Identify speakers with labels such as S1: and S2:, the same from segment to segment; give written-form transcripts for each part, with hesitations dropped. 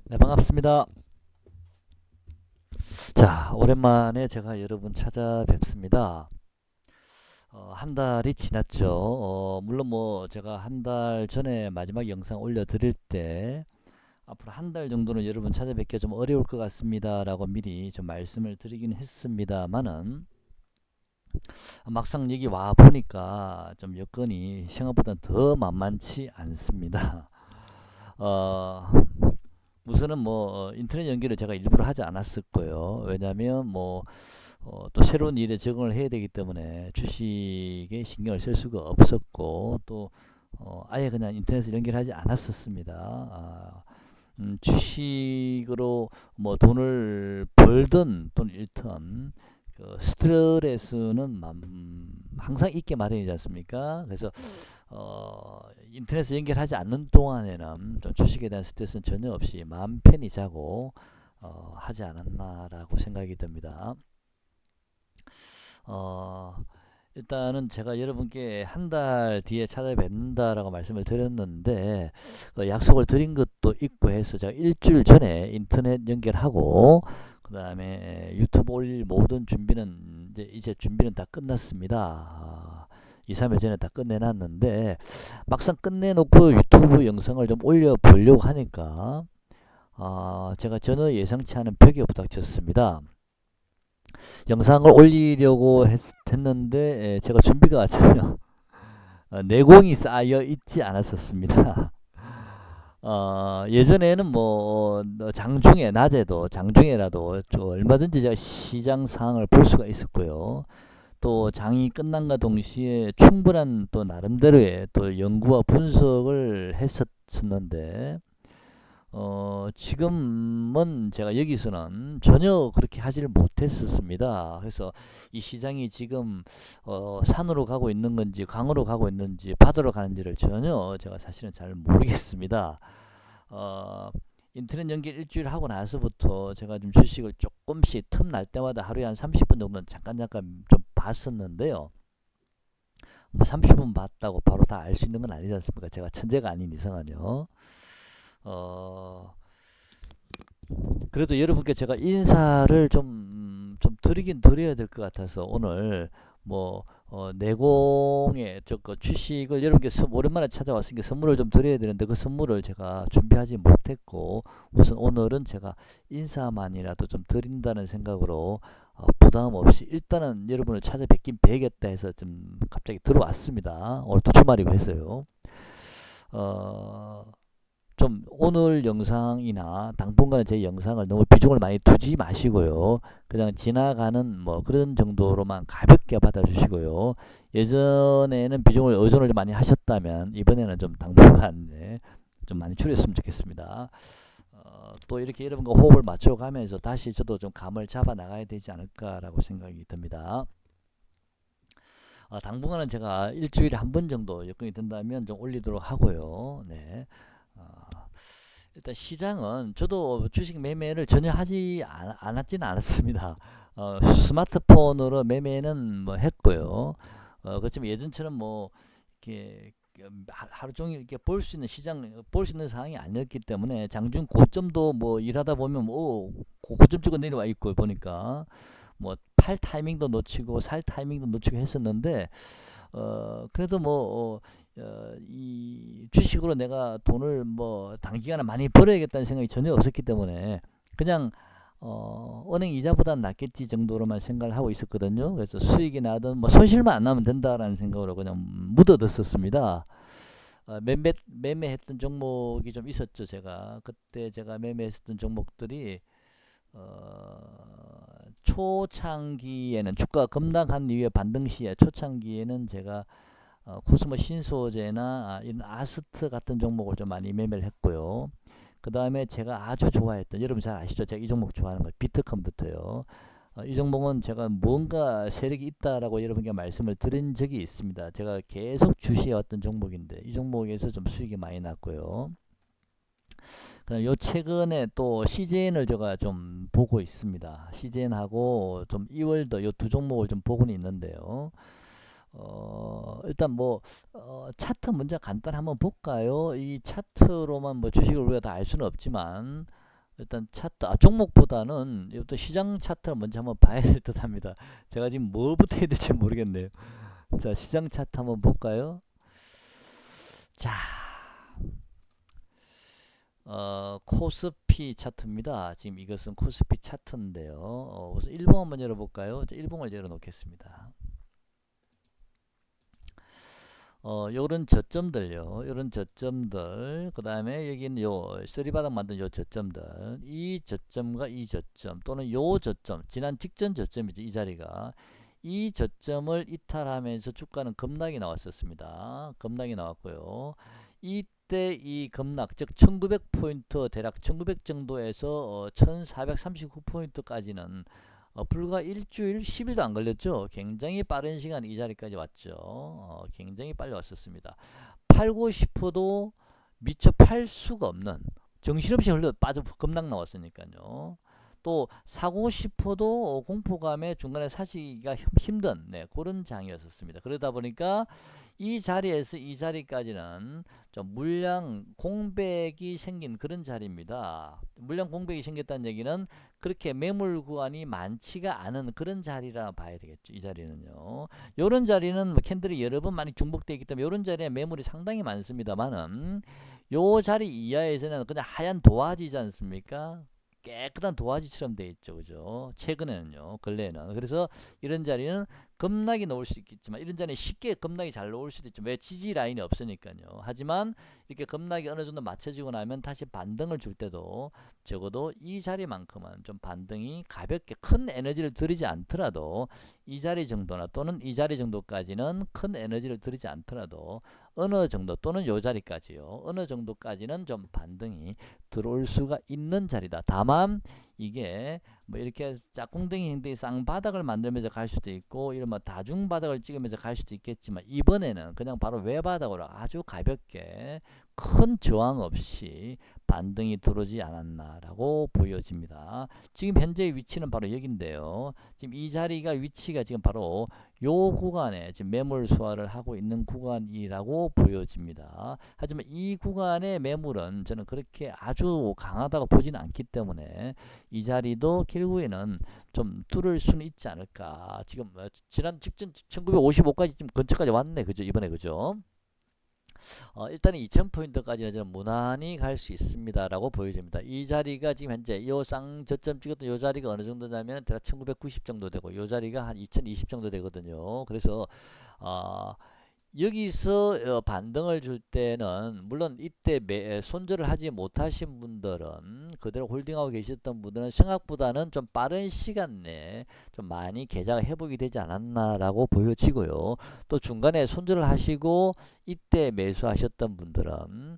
S1: 네, 반갑습니다. 자, 오랜만에 제가 여러분 찾아뵙습니다. 한 달이 지났죠. 물론 뭐 제가 한 달 전에 마지막 영상 올려드릴 때 앞으로 한 달 정도는 여러분 찾아뵙기가 좀 어려울 것 같습니다라고 미리 좀 말씀을 드리긴 했습니다만은 막상 여기 와 보니까 좀 여건이 생각보다 더 만만치 않습니다. 어, 우선은 뭐 인터넷 연결을 제가 일부러 하지 않았을 거예요. 왜냐하면 뭐 또 새로운 일에 적응을 해야 되기 때문에 주식에 신경을 쓸 수가 없었고 또 아예 그냥 인터넷을 연결하지 않았었습니다. 주식으로 뭐 돈을 벌든 또는 잃든 그 스트레스는 항상 있게 마련이지 않습니까? 그래서 인터넷에 연결하지 않는 동안에는 좀 주식에 대한 스트레스는 전혀 없이 마음 편히 자고 하지 않았나라고 생각이 듭니다. 어, 일단은 제가 여러분께 한 달 뒤에 찾아뵙는다라고 말씀을 드렸는데 약속을 드린 것도 있고 해서 제가 일주일 전에 인터넷 연결하고 그 다음에 유튜브 올릴 모든 준비는 이제 준비는 다 끝났습니다. 2, 3일 전에 다 끝내놨는데 막상 끝내놓고 유튜브 영상을 좀 올려보려고 하니까 제가 전혀 예상치 않은 벽에 부닥쳤습니다. 영상을 올리려고 했는데 제가 준비가 전혀 내공이 쌓여 있지 않았었습니다. 예전에는 뭐 장중에 낮에도 장중에라도 얼마든지 제가 시장 상황을 볼 수가 있었고요. 또 장이 끝난과 동시에 충분한 또 나름대로의 또 연구와 분석을 했었는데 지금은 제가 여기서는 전혀 그렇게 하지를 못했었습니다. 그래서 이 시장이 지금 산으로 가고 있는 건지 강으로 가고 있는지 바다로 가는지를 전혀 제가 사실은 잘 모르겠습니다. 어, 인터넷 연결 일주일 하고 나서부터 제가 좀 주식을 조금씩 틈날 때마다 하루에 한 30분 정도는 잠깐 좀 봤었는데요. 뭐 30분 봤다고 바로 다 알 수 있는 건 아니지 않습니까? 제가 천재가 아닌 이상은요. 어, 그래도 여러분께 제가 인사를 좀 드리긴 드려야 될 것 같아서 오늘 뭐 내공의 저그 주식을 여러분께 오랜만에 찾아왔으니까 선물을 좀 드려야 되는데 그 선물을 제가 준비하지 못했고 우선 오늘은 제가 인사만이라도 좀 드린다는 생각으로 부담 없이 일단은 여러분을 찾아뵙긴 뵈겠다 해서 좀 갑자기 들어왔습니다. 오늘 또 주말이고 해서요. 어, 좀 오늘 영상이나 당분간은 제 영상을 너무 비중을 많이 두지 마시고요. 그냥 지나가는 뭐 그런 정도로만 가볍게 받아주시고요. 예전에는 비중을 의존을 많이 하셨다면 이번에는 좀 당분간 좀 많이 줄였으면 좋겠습니다. 또 이렇게 여러분과 호흡을 맞춰가면서 다시 저도 좀 감을 잡아 나가야 되지 않을까라고 생각이 듭니다. 당분간은 제가 일주일에 한 번 정도 여건이 된다면 좀 올리도록 하고요. 네. 어, 일단 시장은 저도 주식 매매를 전혀 하지 않았지는 않았습니다. 스마트폰으로 매매는 뭐 했고요. 그렇지만 예전처럼 뭐 이렇게 하루 종일 이렇게 볼 수 있는 시장 볼 수 있는 상황이 아니었기 때문에 장중 고점도 뭐 일하다 보면 뭐 고점 찍고 내려와 있고 보니까 뭐 팔 타이밍도 놓치고 살 타이밍도 놓치고 했었는데 그래도 뭐 이 주식으로 내가 돈을 뭐 단기간에 많이 벌어야겠다는 생각이 전혀 없었기 때문에 그냥 은행 이자보다 낫겠지 정도로만 생각을 하고 있었거든요. 그래서 수익이 나든 뭐 손실만 안 나면 된다라는 생각으로 그냥 묻어뒀었습니다. 매매했던 종목이 좀 있었죠. 제가 그때 제가 매매했었던 종목들이 초창기에는 주가가 급락한 이후에 반등 시에 초창기에는 제가 코스모 신소재나 이런 아스트 같은 종목을 좀 많이 매매를 했고요. 그 다음에 제가 아주 좋아했던 여러분 잘 아시죠? 제가 이 종목 좋아하는 거 비트컴퓨터요. 이 종목은 제가 뭔가 세력이 있다라고 여러분께 말씀을 드린 적이 있습니다. 제가 계속 주시해왔던 종목인데 이 종목에서 좀 수익이 많이 났고요. 요 최근에 또 CJN을 제가 좀 보고 있습니다. CJN하고 좀 이월더 요 두 종목을 좀 보고는 있는데요. 일단 뭐 차트 먼저 간단 한번 볼까요? 이 차트로만 뭐 주식을 우리가 다 알 수는 없지만 일단 차트, 종목보다는 이것도 시장 차트를 먼저 한번 봐야 될 듯 합니다. 제가 지금 뭐부터 해야 될지 모르겠네요. 자, 시장 차트 한번 볼까요? 자, 코스피 차트입니다. 지금 이것은 코스피 차트인데요. 우선 일봉 한번 열어볼까요? 자, 일봉을 열어놓겠습니다. 요런 저점들요. 요런 저점들. 그 다음에 여기 있는 요, 쓰리바닥 만든 요 저점들. 이 저점과 이 저점, 또는 요 저점, 지난 직전 저점이죠. 이 자리가. 이 저점을 이탈하면서 주가는 급락이 나왔었습니다. 급락이 나왔고요. 이때 이 급락, 즉 1900포인트, 대략 1900 정도에서 1439포인트까지는 불과 일주일, 10일도 안 걸렸죠. 굉장히 빠른 시간 이 자리까지 왔죠. 굉장히 빨리 왔었습니다. 팔고 싶어도 미처 팔 수가 없는, 정신없이 흘러 빠져 급락 나왔으니까요. 또 사고 싶어도 공포감에 중간에 사시기가 힘든, 네, 그런 장이었습니다. 그러다 보니까 이 자리에서 이 자리까지는 좀 물량 공백이 생긴 그런 자리입니다. 물량 공백이 생겼다는 얘기는 그렇게 매물 구간이 많지가 않은 그런 자리라 봐야 되겠죠. 이 자리는요. 요런 자리는 뭐 캔들이 여러 번 많이 중복되어 있기 때문에 요런 자리에 매물이 상당히 많습니다만은 요 자리 이하에서는 그냥 하얀 도화지지 않습니까? 깨끗한 도화지처럼 되어 있죠. 그죠? 최근에는요. 근래에는. 그래서 이런 자리는 급락이 나올 수 있겠지만 이런 자리는 쉽게 급락이 잘 나올 수도 있죠. 왜? 지지 라인이 없으니까요. 하지만 이렇게 급락이 어느 정도 맞춰지고 나면 다시 반등을 줄 때도 적어도 이 자리만큼은 좀 반등이 가볍게 큰 에너지를 들이지 않더라도 이 자리 정도나 또는 이 자리 정도까지는 큰 에너지를 들이지 않더라도 어느 정도 또는 요 자리까지요. 어느 정도까지는 좀 반등이 들어올 수가 있는 자리다. 다만 이게 뭐 이렇게 짝꿍댕이 행동이 쌍바닥을 만들면서 갈 수도 있고 이런 뭐 다중바닥을 찍으면서 갈 수도 있겠지만 이번에는 그냥 바로 외바닥으로 아주 가볍게 큰 저항 없이 반등이 들어오지 않았나라고 보여집니다. 지금 현재 위치는 바로 여기인데요. 지금 이 자리가 위치가 지금 바로 요 구간에 지금 매물 수화를 하고 있는 구간이라고 보여집니다. 하지만 이 구간의 매물은 저는 그렇게 아주 강하다고 보지는 않기 때문에 이 자리도 결국에는 좀 뚫을 수는 있지 않을까. 지금 지난 직전 1955까지 좀 근처까지 왔네. 그죠? 이번에 그죠? 일단 2000포인트까지는 저는 무난히 갈 수 있습니다라고 보여집니다. 이 자리가 지금 현재 요 쌍저점 찍었던 요 자리가 어느 정도냐면 대략 1990 정도 되고 요 자리가 한 2020 정도 되거든요. 그래서 어, 여기서 반등을 줄 때는 물론 이때 손절을 하지 못하신 분들은 그대로 홀딩하고 계셨던 분들은 생각보다는 좀 빠른 시간 내에 좀 많이 계좌가 회복이 되지 않았나라고 보여지고요. 또 중간에 손절을 하시고 이때 매수하셨던 분들은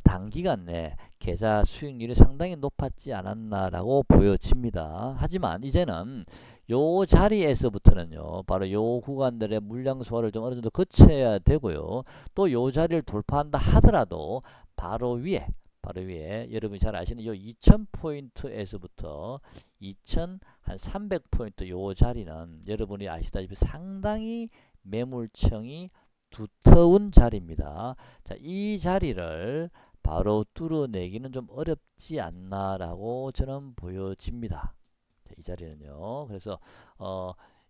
S1: 단기간 내에 계좌 수익률이 상당히 높았지 않았나라고 보여집니다. 하지만 이제는 요 자리에서부터는요, 바로 요 구간들의 물량 소화를 좀 어느 정도 거쳐야 되고요. 또 요 자리를 돌파한다 하더라도 바로 위에 여러분이 잘 아시는 요 2000포인트에서부터 2300포인트 요 자리는 여러분이 아시다시피 상당히 매물청이 두터운 자리입니다. 자, 이 자리를 바로 뚫어내기는 좀 어렵지 않나라고 저는 보여집니다. 이 자리는요. 그래서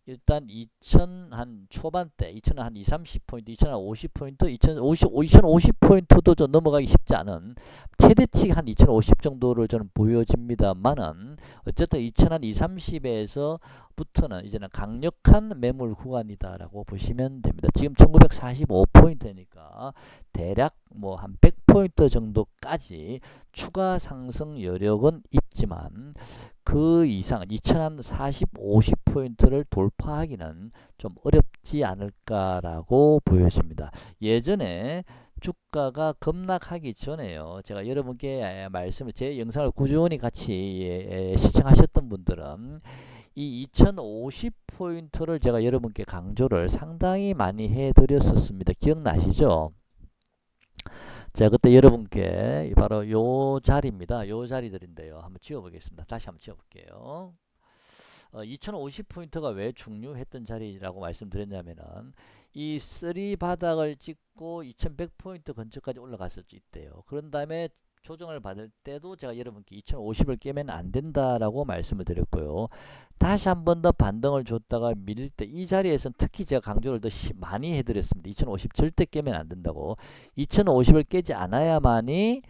S1: 일단 2000 한 초반대, 2000 한 2, 30포인트, 2000 한 50포인트, 2050포인트도 좀 넘어가기 쉽지 않은 최대치 한 2050 정도를 저는 보여집니다만은 어쨌든 2000 한 2, 30에서 부터는 이제는 강력한 매물 구간이다라고 보시면 됩니다. 지금 1945포인트니까 대략 뭐 한 100포인트 정도까지 추가 상승 여력은 있지만 그 이상 2040, 50포인트를 돌파하기는 좀 어렵지 않을까라고 보여집니다. 예전에 주가가 급락하기 전에요. 제가 여러분께 제 영상을 꾸준히 같이 시청하셨던 분들은 이 2050포인트를 제가 여러분께 강조를 상당히 많이 해드렸었습니다. 기억나시죠? 자, 그때 여러분께 바로 요 자리입니다. 요 자리들인데요. 한번 지워보겠습니다. 다시 한번 지워볼게요. 2050포인트가 왜 중요했던 자리라고 말씀드렸냐면은 이 쓰리 바닥을 찍고 2100포인트 근처까지 올라갔었죠. 이때요. 그런 다음에 조정을 받을 때도 제가 여러분께 2050을 깨면 안 된다라고 말씀을 드렸고요. 다시 한 번 더 반등을 줬다가 밀릴 때 이 자리에서는 특히 제가 강조를 더 많이 해드렸습니다. 2050 절대 깨면 안 된다고. 2050을 깨지 않아야만이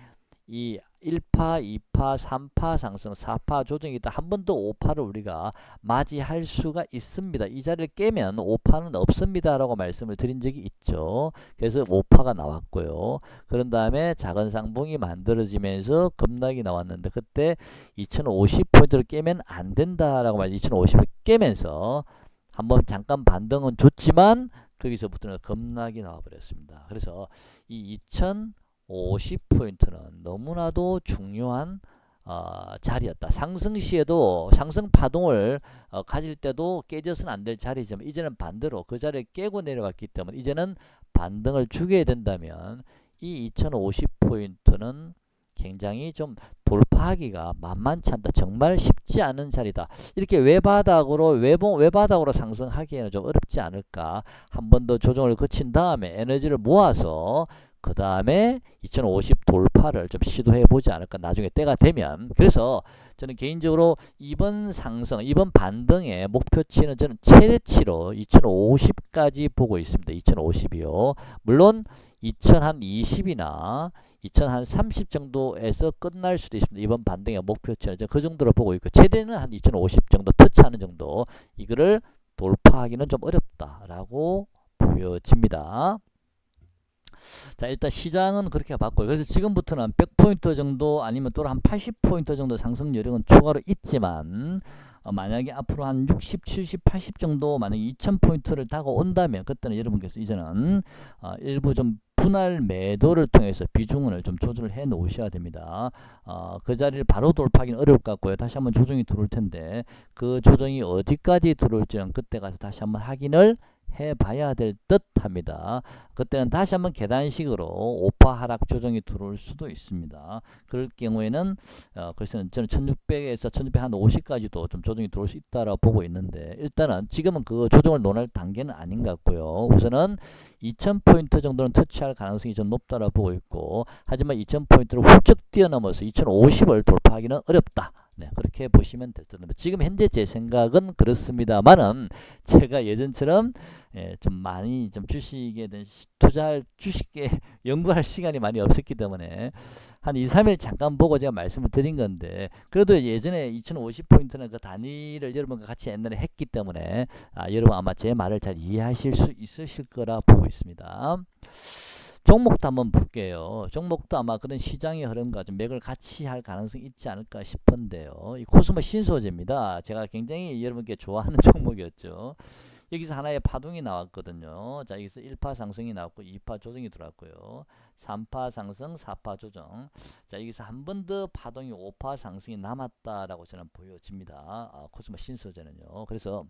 S1: 이 1파, 2파, 3파 상승, 4파 조정이 있다. 한 번 더 5파를 우리가 맞이할 수가 있습니다. 이 자리를 깨면 5파는 없습니다. 라고 말씀을 드린 적이 있죠. 그래서 5파가 나왔고요. 그런 다음에 작은 상봉이 만들어지면서 급락이 나왔는데 그때 2050포인트를 깨면 안 된다라고 말해서 2050을 깨면서 한번 잠깐 반등은 줬지만 거기서부터는 급락이 나와버렸습니다. 그래서 이 50포인트는 너무나도 중요한 자리였다. 상승 시에도 상승 파동을 가질 때도 깨져서는 안 될 자리지만 이제는 반대로 그 자리를 깨고 내려왔기 때문에 이제는 반등을 주게 된다면 이 2050포인트는 굉장히 좀 돌파하기가 만만치 않다. 정말 쉽지 않은 자리다. 이렇게 외바닥으로 상승하기에는 좀 어렵지 않을까. 한 번 더 조정을 거친 다음에 에너지를 모아서 그 다음에 2050 돌파를 좀 시도해 보지 않을까 나중에 때가 되면. 그래서 저는 개인적으로 이번 반등의 목표치는 저는 최대치로 2050까지 보고 있습니다. 2050이요. 물론 2020이나 2030 정도에서 끝날 수도 있습니다. 이번 반등의 목표치는 그 정도로 보고 있고 최대는 한 2050 정도 터치하는 정도, 이거를 돌파하기는 좀 어렵다라고 보여집니다. 자, 일단 시장은 그렇게 봤고요. 그래서 지금부터는 100포인트 정도 아니면 또 한 80포인트 정도 상승 여력은 추가로 있지만 만약에 앞으로 한 60, 70, 80 정도 만약에 2000포인트를 다가온다면 그때는 여러분께서 이제는 일부 좀 분할 매도를 통해서 비중을 좀 조절을 해 놓으셔야 됩니다. 그 자리를 바로 돌파하기는 어려울 것 같고요. 다시 한번 조정이 들어올 텐데 그 조정이 어디까지 들어올지는 그때 가서 다시 한번 확인을 해봐야 될 듯 합니다. 그때는 다시 한번 계단식으로 오파 하락 조정이 들어올 수도 있습니다. 그럴 경우에는 글쎄는 저는 1600에서 1650까지도 좀 조정이 들어올 수 있다라고 보고 있는데 일단은 지금은 그 조정을 논할 단계는 아닌 것 같고요. 우선은 2000포인트 정도는 터치할 가능성이 좀 높다라고 보고 있고, 하지만 2000포인트를 훌쩍 뛰어넘어서 2050을 돌파하기는 어렵다. 네, 그렇게 보시면 될 듯 합니다. 지금 현재 제 생각은 그렇습니다만은 제가 예전처럼 좀 많이 좀 주식에 대한 투자할 주식에 연구할 시간이 많이 없었기 때문에 한 2, 3일 잠깐 보고 제가 말씀을 드린 건데, 그래도 예전에 2050포인트는 그 단위를 여러분과 같이 옛날에 했기 때문에 여러분 아마 제 말을 잘 이해하실 수 있으실 거라 보고 있습니다. 종목도 한번 볼게요. 종목도 아마 그런 시장의 흐름과 좀 맥을 같이 할 가능성이 있지 않을까 싶은데요. 이 코스모 신소재입니다. 제가 굉장히 여러분께 좋아하는 종목이었죠. 여기서 하나의 파동이 나왔거든요. 자, 여기서 1파 상승이 나왔고 2파 조정이 들어왔고요. 3파 상승, 4파 조정. 자, 여기서 한 번 더 파동이 5파 상승이 남았다라고 저는 보여집니다. 코스모 신소재는요. 그래서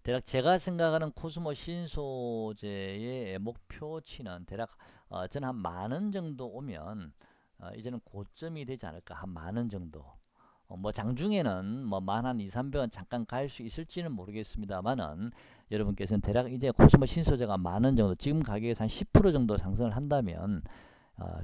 S1: 대략 제가 생각하는 코스모 신소재의 목표치는 대략 저는 한 10,000원 정도 오면 이제는 고점이 되지 않을까. 한 10,000원 정도. 뭐 장중에는 뭐 2, 300원 잠깐 갈 수 있을지는 모르겠습니다만은 여러분께서는 대략 이제 코스모 신소재가 10,000원 정도, 지금 가격에서 한 10% 정도 상승을 한다면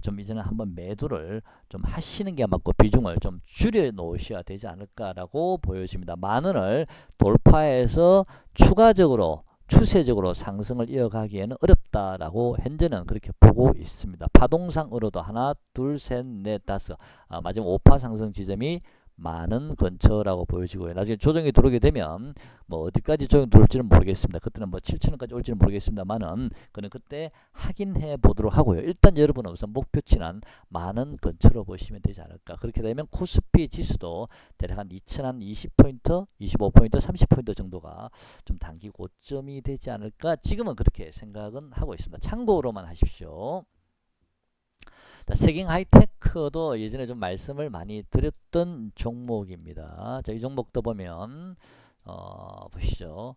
S1: 좀 이제는 한번 매도를 좀 하시는 게 맞고 비중을 좀 줄여 놓으셔야 되지 않을까라고 보여집니다. 10,000원을 돌파해서 추가적으로 추세적으로 상승을 이어가기에는 어렵다라고 현재는 그렇게 보고 있습니다. 파동상으로도 하나, 둘, 셋, 넷, 다섯, 마지막 5파 상승 지점이 많은 근처라고 보여지고요. 나중에 조정이 들어오게 되면 뭐 어디까지 조정이 들어올지는 모르겠습니다. 그때는 뭐 7,000원까지 올지는 모르겠습니다만은 그는 그때 확인해 보도록 하고요. 일단 여러분은 우선 목표치는 많은 근처로 보시면 되지 않을까. 그렇게 되면 코스피 지수도 대략 한 2,020포인트, 25포인트, 30포인트 정도가 좀 단기 고점이 되지 않을까. 지금은 그렇게 생각은 하고 있습니다. 참고로만 하십시오. 자, 세깅 하이테크도 예전에 좀 말씀을 많이 드렸던 종목입니다. 자, 이 종목도 보면 보시죠.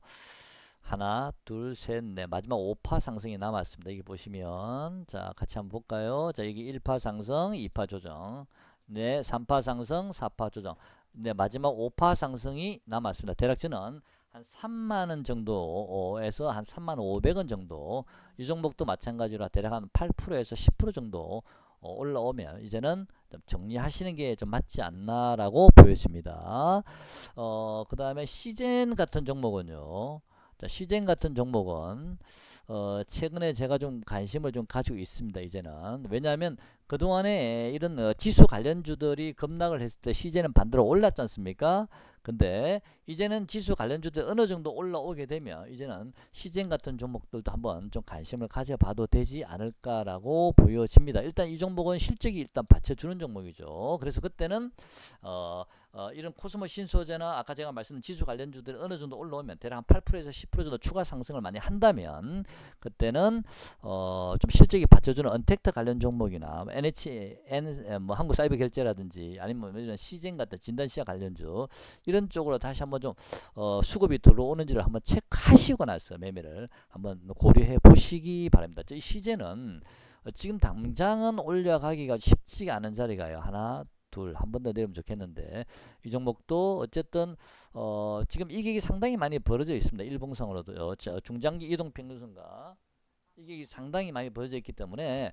S1: 하나, 둘, 셋, 넷. 마지막 5파 상승이 남았습니다. 여기 보시면 자, 같이 한번 볼까요? 자, 여기 1파 상승, 2파 조정. 네, 3파 상승, 4파 조정. 네, 마지막 5파 상승이 남았습니다. 대략 저는 한 3만원 정도에서 한 35,500원 정도, 이 종목도 마찬가지로 대략 한 8%에서 10% 정도 올라오면 이제는 좀 정리하시는 게 좀 맞지 않나라고 보여집니다. 그 다음에 시젠 같은 종목은요. 자, 시젠 같은 종목은 최근에 제가 좀 관심을 좀 가지고 있습니다. 이제는 왜냐하면 그동안에 이런 지수 관련주들이 급락을 했을 때 시젠은 반대로 올랐지 않습니까? 근데 이제는 지수 관련주들 어느 정도 올라오게 되면 이제는 시젠 같은 종목들도 한번 좀 관심을 가져봐도 되지 않을까라고 보여집니다. 일단 이 종목은 실적이 일단 받쳐주는 종목이죠. 그래서 그때는 이런 코스모 신소재나 아까 제가 말씀드린 지수 관련주들이 어느 정도 올라오면 대략 한 8%에서 10% 정도 추가 상승을 많이 한다면 그때는 좀 실적이 받쳐주는 언택트 관련 종목이나 NHN 뭐 한국사이버결제라든지 아니면 이런 시젠 같은 진단시약 관련주 이런 쪽으로 다시 한번 좀 수급이 들어오는지를 한번 체크하시고 나서 매매를 한번 고려해 보시기 바랍니다. 이 시젠은 지금 당장은 올려가기가 쉽지가 않은 자리가요. 하나 둘 한 번 더 내리면 좋겠는데 이 종목도 어쨌든 지금 이격이 상당히 많이 벌어져 있습니다. 일봉상으로도요. 중장기 이동평균선과 이격이 상당히 많이 벌어져 있기 때문에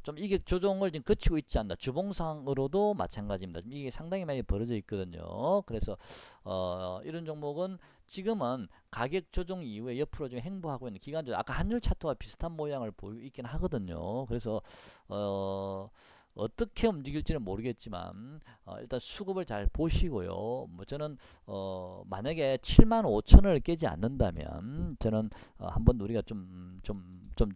S1: 좀 이격 조정을 지금 거치고 있지 않나. 주봉상으로도 마찬가지입니다. 지금 이게 상당히 많이 벌어져 있거든요. 그래서 이런 종목은 지금은 가격 조정 이후에 옆으로 좀 행보하고 있는 기간적 아까 한율 차트와 비슷한 모양을 보이고 있긴 하거든요. 그래서 어떻게 움직일지는 모르겠지만 일단 수급을 잘 보시고요. 뭐 저는 만약에 75,000원을 깨지 않는다면 저는 한번 우리가 좀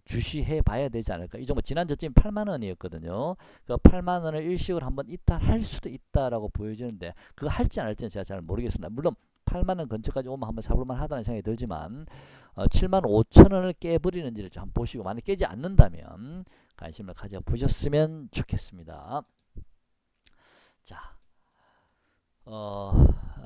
S1: 주시해 봐야 되지 않을까. 이 정도 지난 저점이 8만원이었거든요. 그 8만원을 일시적으로 한번 이탈할 수도 있다라고 보여지는데 그거 할지 안 할지는 제가 잘 모르겠습니다. 물론 8만원 근처까지 오면 한번 사볼만 하다는 생각이 들지만 75,000원을 깨버리는지를 좀 한번 보시고 만약 깨지 않는다면 관심을 가져보셨으면 좋겠습니다. 자,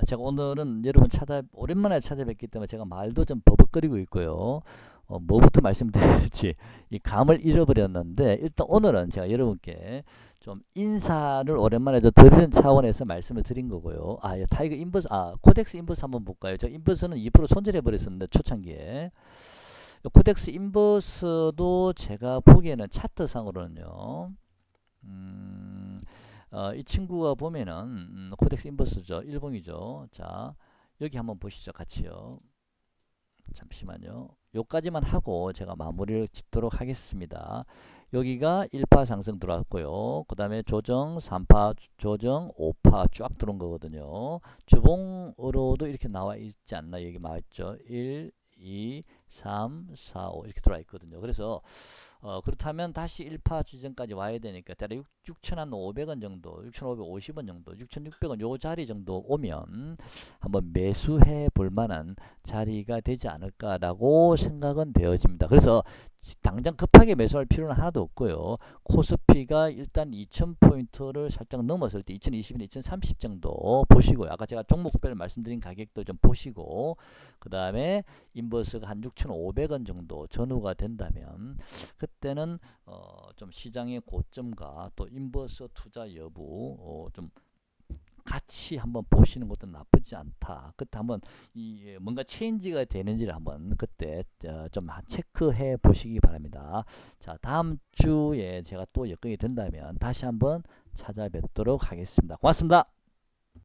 S1: 제가 오늘은 여러분 오랜만에 찾아뵙기 때문에 제가 말도 좀 버벅거리고 있고요. 뭐부터 말씀드릴지 이 감을 잃어버렸는데 일단 오늘은 제가 여러분께 좀 인사를 오랜만에 좀 드리는 차원에서 말씀을 드린 거고요. 타이거 인버스, 코덱스 인버스 한번 볼까요? 저 인버스는 2% 손절해 버렸었는데 초창기에 코덱스 인버스도 제가 보기에는 차트상으로는요. 이 친구가 보면은 코덱스 인버스죠. 일봉이죠. 자, 여기 한번 보시죠. 같이요. 잠시만요. 요까지만 하고 제가 마무리를 짓도록 하겠습니다. 여기가 1파 상승 들어왔고요. 그 다음에 조정, 3파 조정, 5파 쫙 들어온 거거든요. 주봉으로도 이렇게 나와 있지 않나? 여기 나와있죠. 1, 2, 3, 4, 5 이렇게 들어와 있거든요. 그래서 그렇다면 다시 1파 지점까지 와야 되니까 대략 6,500원 정도, 6,550원 정도, 6,600원 요 자리 정도 오면 한번 매수해 볼 만한 자리가 되지 않을까라고 생각은 되어집니다. 그래서 당장 급하게 매수할 필요는 하나도 없고요. 코스피가 일단 2,000포인트를 살짝 넘었을 때 2020년, 2030 정도 보시고요. 아까 제가 종목별 말씀드린 가격도 좀 보시고 그 다음에 인버스가 한 6,500원 정도 전후가 된다면 그때는 좀 시장의 고점과 또 인버스 투자 여부 좀 같이 한번 보시는 것도 나쁘지 않다. 그때 한번 뭔가 체인지가 되는지를 한번 그때 좀 체크해 보시기 바랍니다. 자, 다음 주에 제가 또 여건이 된다면 다시 한번 찾아뵙도록 하겠습니다. 고맙습니다.